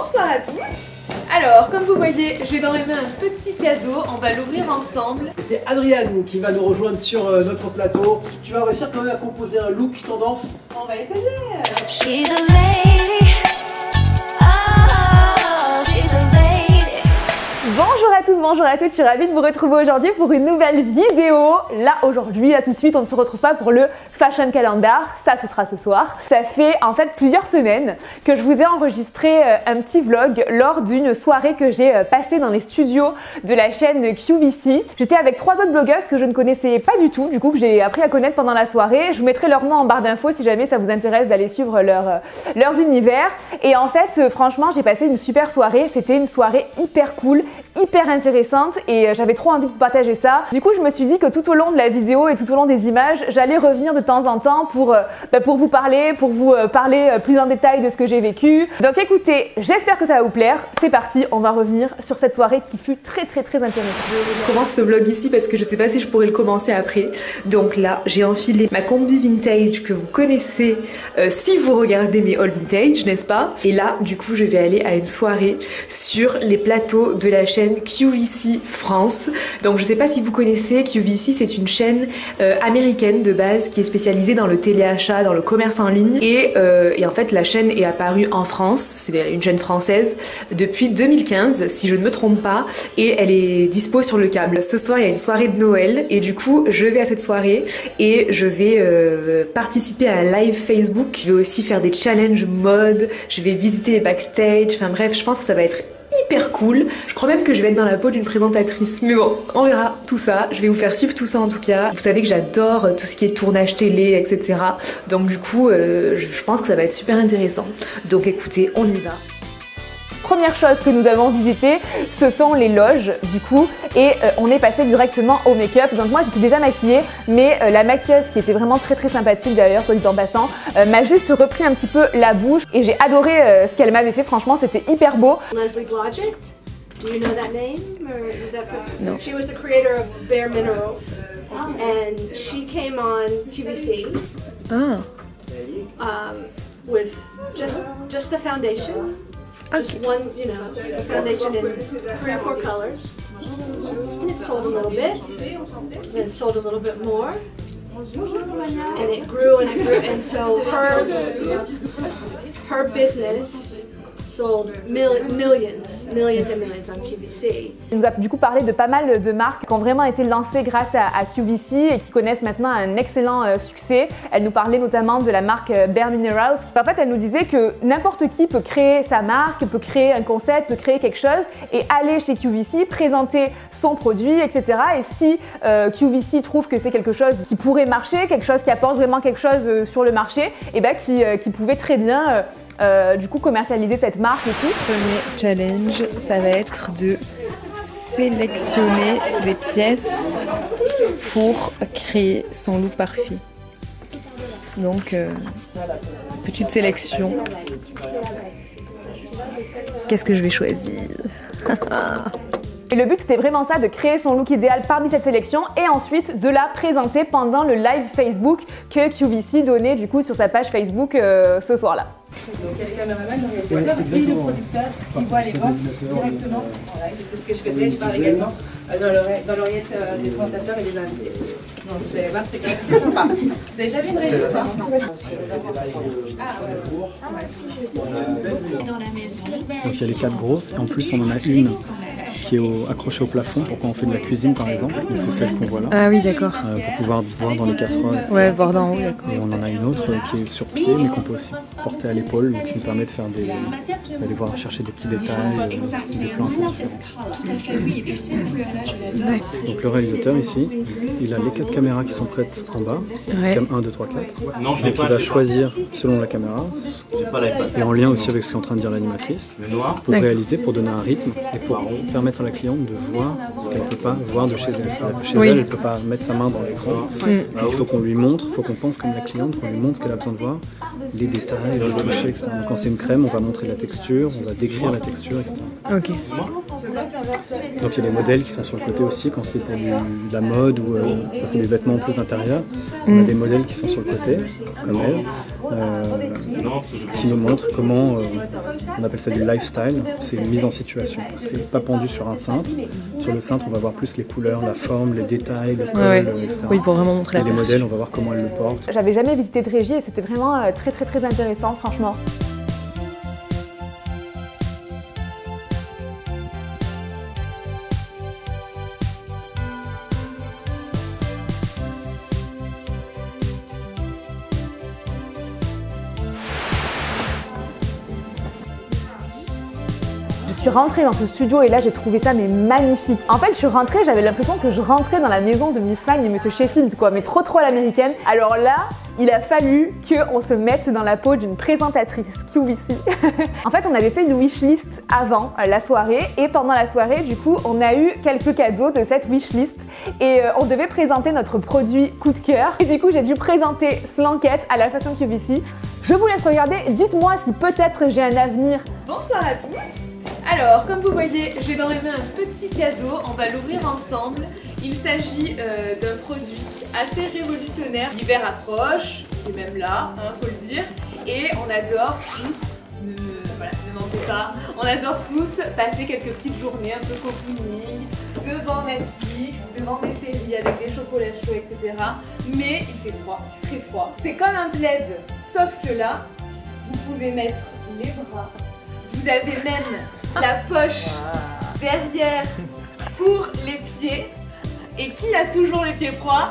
Bonsoir à tous. Alors, comme vous voyez, j'ai dans les mains un petit cadeau, on va l'ouvrir ensemble. C'est Adriane qui va nous rejoindre sur notre plateau. Tu vas réussir quand même à composer un look tendance? On va essayer. She's a lady. Oh, she's a lady. Bonjour à tous, bonjour à toutes, je suis ravie de vous retrouver aujourd'hui pour une nouvelle vidéo. Là aujourd'hui, là tout de suite, on ne se retrouve pas pour le Fashion Calendar, ça ce sera ce soir. Ça fait en fait plusieurs semaines que je vous ai enregistré un petit vlog lors d'une soirée que j'ai passée dans les studios de la chaîne QVC. J'étais avec 3 autres blogueuses que je ne connaissais pas du tout, du coup que j'ai appris à connaître pendant la soirée. Je vous mettrai leur nom en barre d'infos si jamais ça vous intéresse d'aller suivre leurs univers. Et en fait, franchement, j'ai passé une super soirée, c'était une soirée hyper cool, hyper intéressante et j'avais trop envie de vous partager ça. Du coup, je me suis dit que tout au long de la vidéo et tout au long des images, j'allais revenir de temps en temps pour vous parler, plus en détail de ce que j'ai vécu. Donc écoutez, j'espère que ça va vous plaire. C'est parti, on va revenir sur cette soirée qui fut très intéressante. Je commence ce vlog ici parce que je sais pas si je pourrais le commencer après. Donc là, j'ai enfilé ma combi vintage que vous connaissez si vous regardez mes hauls vintage, n'est-ce pas? Et là, du coup, je vais aller à une soirée sur les plateaux de la chaîne QVC France. Donc je sais pas si vous connaissez, QVC c'est une chaîne américaine de base qui est spécialisée dans le téléachat, dans le commerce en ligne et en fait la chaîne est apparue en France, c'est une chaîne française depuis 2015 si je ne me trompe pas et elle est dispo sur le câble. Ce soir il y a une soirée de Noël et du coup je vais à cette soirée et je vais participer à un live Facebook. Je vais aussi faire des challenges mode, je vais visiter les backstage, enfin bref je pense que ça va être hyper cool. Je crois même que je vais être dans la peau d'une présentatrice. Mais bon, on verra tout ça. Je vais vous faire suivre tout ça en tout cas. Vous savez que j'adore tout ce qui est tournage télé, etc. Donc du coup, je pense que ça va être super intéressant. Donc écoutez, on y va. Première chose que nous avons visité, ce sont les loges du coup et on est passé directement au make-up. Donc moi j'étais déjà maquillée mais la maquilleuse qui était vraiment très sympathique d'ailleurs, soit dit en passant, m'a juste repris un petit peu la bouche et j'ai adoré ce qu'elle m'avait fait, franchement c'était hyper beau. Leslie Blodgett, do you know that name? Or is that No. She was the creator of Bare Minerals and she came on QVC with just the foundation. Just one, you know, foundation in 3 or 4 colors. And it sold a little bit. And it sold a little bit more. And it grew and it grew. And so her business sold millions on QVC. Elle nous a du coup parlé de pas mal de marques qui ont vraiment été lancées grâce à QVC et qui connaissent maintenant un excellent succès. Elle nous parlait notamment de la marque Bare Minerals. En fait, elle nous disait que n'importe qui peut créer sa marque, peut créer un concept, peut créer quelque chose et aller chez QVC, présenter son produit, etc. Et si QVC trouve que c'est quelque chose qui pourrait marcher, quelque chose qui apporte vraiment quelque chose sur le marché, et ben qui pouvait très bien du coup commercialiser cette marque et tout. Le premier challenge, ça va être de sélectionner des pièces pour créer son look parfait. Donc, petite sélection. Qu'est-ce que je vais choisir? Et le but c'était vraiment ça, de créer son look idéal parmi cette sélection et ensuite de la présenter pendant le live Facebook que QVC donnait du coup sur sa page Facebook ce soir-là. Donc il y a les caméramans dans les et le producteur qui voit les ventes directement. Voilà, c'est ce que je faisais, je parle également dans l'oreillette des présentateurs et des invités. Donc vous allez voir, c'est quand même assez sympa. Vous avez déjà vu une réunion ou pas? Donc il y a les 4 grosses et en plus on en a une qui est accrochée au plafond pour quand on fait de la cuisine par exemple. Donc c'est celle qu'on voit là. Ah oui, d'accord. Pour pouvoir voir dans les casseroles. Ouais, voir d'en haut, d'accord. Et on en a une autre qui est sur pied mais qu'on peut aussi porter à l'épaule, donc qui nous permet de faire d'aller voir chercher des petits détails, des plans différents. Donc le réalisateur ici, il a les 4 caméras qui sont prêtes en bas, cam 1, 2, 3, 4. Non, je donc il va choisir selon la caméra, et en lien aussi avec ce qu'est en train de dire l'animatrice, pour réaliser, pour donner un rythme et pour permettre à la cliente de voir ce qu'elle ne peut pas voir de chez elle. Chez elle, elle ne peut pas mettre sa main dans l'écran. Il faut qu'on lui montre, il faut qu'on pense comme la cliente, qu'on lui montre ce qu'elle a besoin de voir, les détails, le toucher, etc. Donc quand c'est une crème, on va montrer la texture. texture, on va décrire la texture, etc. Ok. Donc il y a les modèles qui sont sur le côté aussi quand c'est pour de la mode ou ça c'est des vêtements plus intérieurs. On a des modèles qui sont sur le côté, comme elle, qui nous montrent comment, on appelle ça du lifestyle, c'est une mise en situation. C'est pas pendu sur un cintre. Sur le cintre on va voir plus les couleurs, la forme, les détails, le col, etc. Oui, pour vraiment montrer Et la les perche. modèles, on va voir comment elles le portent. J'avais jamais visité de régie et c'était vraiment très intéressant, franchement. Je suis rentrée dans ce studio et là j'ai trouvé ça mais magnifique. En fait je suis rentrée, j'avais l'impression que je rentrais dans la maison de Miss Fine et Monsieur Sheffield quoi, mais trop à l'américaine. Alors là, il a fallu qu'on se mette dans la peau d'une présentatrice QVC. En fait on avait fait une wishlist avant la soirée et pendant la soirée du coup on a eu quelques cadeaux de cette wishlist et on devait présenter notre produit coup de cœur. Et du coup j'ai dû présenter Slanket à la façon QVC. Je vous laisse regarder, dites-moi si peut-être j'ai un avenir. Bonsoir à tous. Alors, comme vous voyez, j'ai dans les mains un petit cadeau, on va l'ouvrir ensemble. Il s'agit d'un produit assez révolutionnaire. L'hiver approche, il est même là, faut le dire. Et on adore tous, voilà, ne mentez pas, on adore tous passer quelques petites journées un peu cocooning, devant Netflix, devant des séries avec des chocolats chauds, etc. Mais il fait froid, très froid. C'est comme un plaid, sauf que là, vous pouvez mettre les bras. Vous avez même la poche derrière pour les pieds. Et qui a toujours les pieds froids?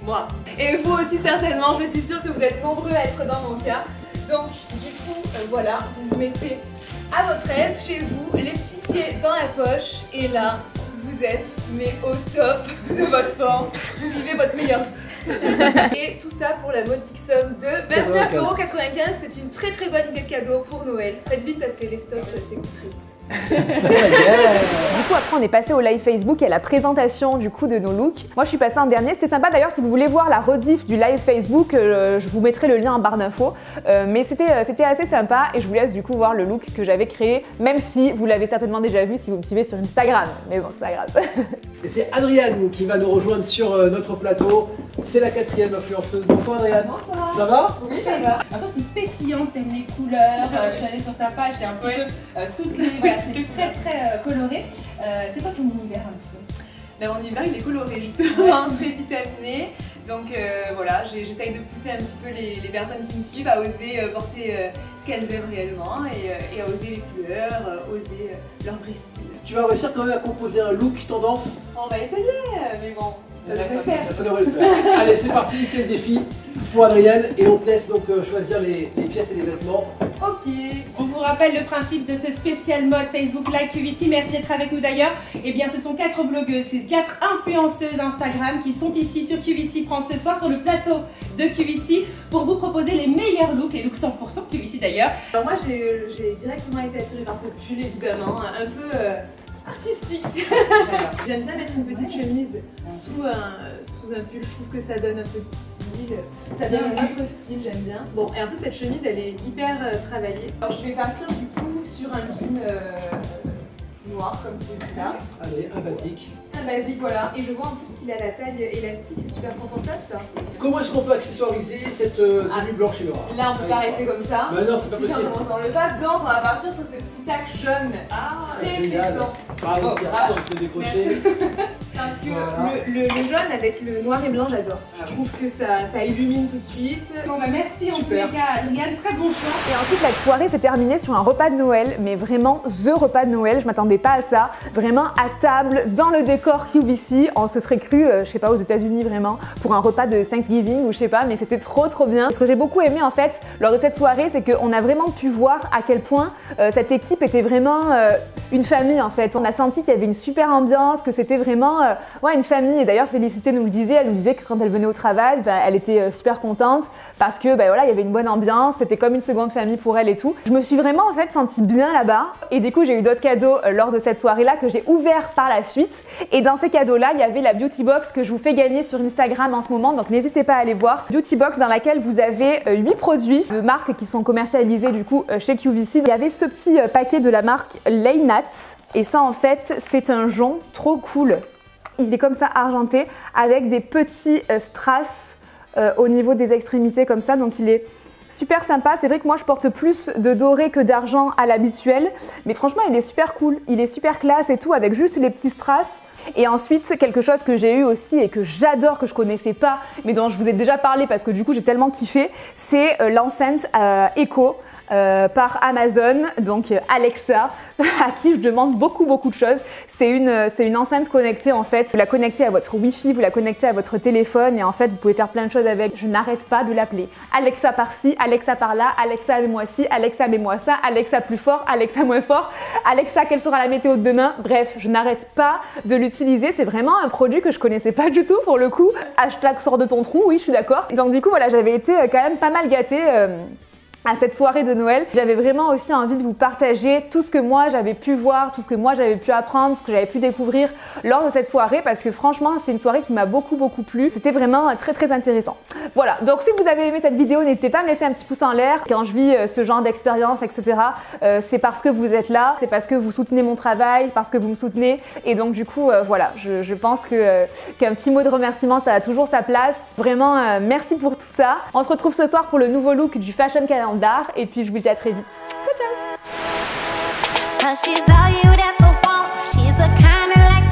Moi. Et vous aussi certainement, je suis sûre que vous êtes nombreux à être dans mon cas. Donc du coup, voilà, vous vous mettez à votre aise chez vous, les petits pieds dans la poche. Et là, vous êtes mais au top de votre forme. Vous vivez votre meilleure vie. Et tout ça pour la modique somme de 29,95 €. C'est une très bonne idée de cadeau pour Noël. Faites vite parce que les stocks s'écoulent très vite. Du coup après on est passé au live Facebook et à la présentation du coup de nos looks. Moi je suis passée en dernier, c'était sympa d'ailleurs si vous voulez voir la rediff du live Facebook, je vous mettrai le lien en barre d'infos. Mais c'était assez sympa et je vous laisse du coup voir le look que j'avais créé, même si vous l'avez certainement déjà vu si vous me suivez sur Instagram. Mais bon c'est pas grave. Et c'est Adriane qui va nous rejoindre sur notre plateau. C'est la 4e influenceuse. Bonsoir Adriane. Bonsoir. Ça va? Oui, ça va. En fait, c'est pétillant, t'aimes les couleurs. Je suis allée sur ta page, c'est un petit peu toutes les. Voilà, c'est très coloré. C'est quoi ton univers un petit peu? Ben, mon univers il est coloré justement, très vitaminé. Donc voilà, j'essaye de pousser un petit peu les personnes qui me suivent à oser porter ce qu'elles aiment réellement et à oser les couleurs, oser leur vrai style. Tu vas réussir quand même à composer un look tendance? On va essayer, mais bon, ça devrait le faire. Ça devrait le faire. Allez, c'est parti, c'est le défi pour Adriane et on te laisse donc choisir les pièces et les vêtements. Ok. On vous rappelle le principe de ce spécial mode Facebook Live QVC. Merci d'être avec nous d'ailleurs. Eh bien, ce sont 4 blogueuses, c'est 4 influenceuses Instagram qui sont ici sur QVC France ce soir sur le plateau de QVC pour vous proposer les meilleurs looks, les looks 100% QVC d'ailleurs. Alors moi, j'ai directement été attirée par cette pull évidemment, un peu artistique. J'aime bien mettre une petite chemise sous un pull, je trouve que ça donne un peu de style, ça donne un autre style, j'aime bien. Bon, et en plus cette chemise elle est hyper travaillée. Alors je vais partir du coup sur un jean noir comme celui-là. Allez, un basique. Un basique, voilà. Et je vois en plus qu'il a la taille élastique, c'est super confortable ça. Comment est-ce qu'on peut accessoiriser cette tenue blanche et noire? Là on peut pas rester comme ça. Bah non, c'est pas Si possible. on dans le pas, donc on va partir sur ce petit sac jaune. Très plaisant. Bravo, bravo. je peux décrocher. Parce que le jaune avec le noir et blanc, j'adore. Je trouve que ça illumine tout de suite. Bon bah merci en tous les cas Adriane, très bon choix. Et ensuite la soirée s'est terminée sur un repas de Noël, mais vraiment the repas de Noël, je m'attendais pas à ça. Vraiment à table, dans le décor QVC, on se serait cru, je sais pas, aux États-Unis vraiment, pour un repas de Thanksgiving ou je sais pas, mais c'était trop bien. Ce que j'ai beaucoup aimé en fait lors de cette soirée, c'est qu'on a vraiment pu voir à quel point cette équipe était vraiment une famille en fait. On a senti qu'il y avait une super ambiance, que c'était vraiment une famille. Et d'ailleurs Félicité nous le disait, elle nous disait que quand elle venait au travail, elle était super contente parce que voilà, il y avait une bonne ambiance, c'était comme une seconde famille pour elle et tout. Je me suis vraiment en fait sentie bien là-bas et du coup j'ai eu d'autres cadeaux lors de cette soirée-là que j'ai ouvert par la suite Et dans ces cadeaux-là, il y avait la Beauty Box que je vous fais gagner sur Instagram en ce moment, donc n'hésitez pas à aller voir. Beauty Box dans laquelle vous avez 8 produits de marques qui sont commercialisés du coup chez QVC. Il y avait ce petit paquet de la marque Laynat, et ça en fait c'est un jonc trop cool. Il est comme ça argenté avec des petits strass au niveau des extrémités comme ça, donc il est super sympa. C'est vrai que moi je porte plus de doré que d'argent à l'habituel, mais franchement il est super cool, il est super classe et tout avec juste les petits strass. Et ensuite quelque chose que j'ai eu aussi et que j'adore, que je connaissais pas mais dont je vous ai déjà parlé parce que du coup j'ai tellement kiffé, c'est l'enceinte Echo par Amazon, donc Alexa, à qui je demande beaucoup de choses. C'est une enceinte connectée en fait. Vous la connectez à votre Wi-Fi, vous la connectez à votre téléphone et en fait vous pouvez faire plein de choses avec. Je n'arrête pas de l'appeler. Alexa par-ci, Alexa par-là, Alexa mets-moi ci, Alexa mets-moi ça, Alexa plus fort, Alexa moins fort, Alexa quelle sera la météo de demain. Bref, je n'arrête pas de l'utiliser. C'est vraiment un produit que je connaissais pas du tout pour le coup. Hashtag sors de ton trou, oui je suis d'accord. Donc du coup voilà, j'avais été quand même pas mal gâtée à cette soirée de Noël. J'avais vraiment aussi envie de vous partager tout ce que moi j'avais pu voir, tout ce que moi j'avais pu apprendre, ce que j'avais pu découvrir lors de cette soirée parce que franchement c'est une soirée qui m'a beaucoup plu. C'était vraiment très intéressant. Voilà, donc si vous avez aimé cette vidéo, n'hésitez pas à me laisser un petit pouce en l'air. Quand je vis ce genre d'expérience, etc., c'est parce que vous êtes là, c'est parce que vous soutenez mon travail, parce que vous me soutenez. Et donc du coup, voilà, je pense qu'un petit mot de remerciement, ça a toujours sa place. Vraiment, merci pour tout ça. On se retrouve ce soir pour le nouveau look du Fashion Calendar. Et puis je vous dis à très vite. Ciao ciao.